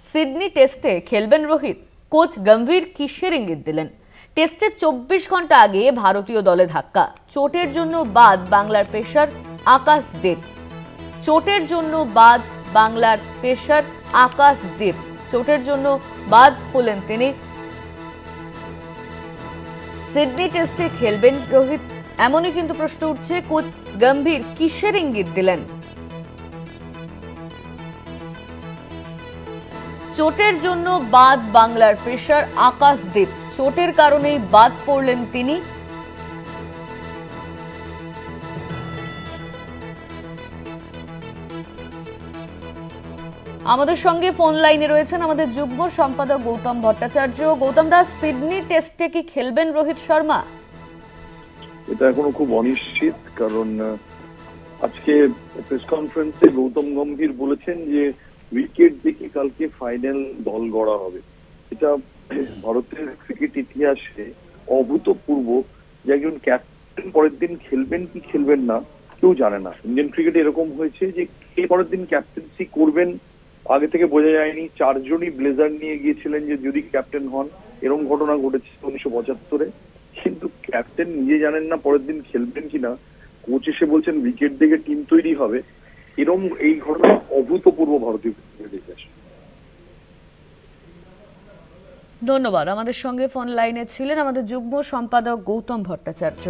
Sydney টেস্টে খেলবেন Rohit, coach গম্ভীর কিসের ইঙ্গিত দিলেন? টেস্টের 24 ঘন্টা আগে ভারতীয় দলে ধাক্কা, চোটের জন্য বাদ বাংলার পেসার আকাশদীপ। চোটের জন্য বাদ বাংলার পেসার আকাশদীপ, চোটের জন্য বাদ হলেন তিনি। সিডনি টেস্টে খেলবেন রোহিত, এমনই কিন্তু প্রশ্ন উঠছে, কোচ গম্ভীর কিসের ইঙ্গিত দিলেন? চোটের জন্য বাদ বাংলার পেসার আকাশদীপ, চোটের কারণেই বাদ পড়লেন তিনি। আমাদের সঙ্গে ফোন লাইনে রয়েছেন আমাদের যুগ্ম সম্পাদক গৌতম ভট্টাচার্য। গৌতম দাস, সিডনি টেস্টে কি খেলবেন রোহিত শর্মা? এটা এখনো খুব অনিশ্চিত, কারণ আজকে প্রেস কনফারেন্সে গৌতম গম্ভীর বলেছেন যে উইকেট দেখে কালকে ফাইনাল দল গড়া হবে। এটা ভারতের ক্রিকেট ইতিহাসে অভূতপূর্ব যে একজন ক্যাপ্টেন পরের দিন খেলবেন কি খেলবেন না কেউ জানে না। ইন্ডিয়ান ক্রিকেটে এরকম হয়েছে যে কে পরের দিন ক্যাপ্টেন্সি করবেন আগে থেকে বোঝা যায়নি। চারজনই ব্লেজার নিয়ে গিয়েছিলেন যে যদি ক্যাপ্টেন হন, এরকম ঘটনা ঘটেছে 1975-এ। কিন্তু ক্যাপ্টেন নিজে জানেন না পরের দিন খেলবেন কিনা, কোচ এসে বলছেন উইকেট দেখে টিম তৈরি হবে। এরকম এই ঘটনা অভূতপূর্ব ভারতীয় ক্রিকেটের ইতিহাসে। ধন্যবাদ। আমাদের সঙ্গে ফোন লাইনে ছিলেন আমাদের যুগ্ম সম্পাদক গৌতম ভট্টাচার্য।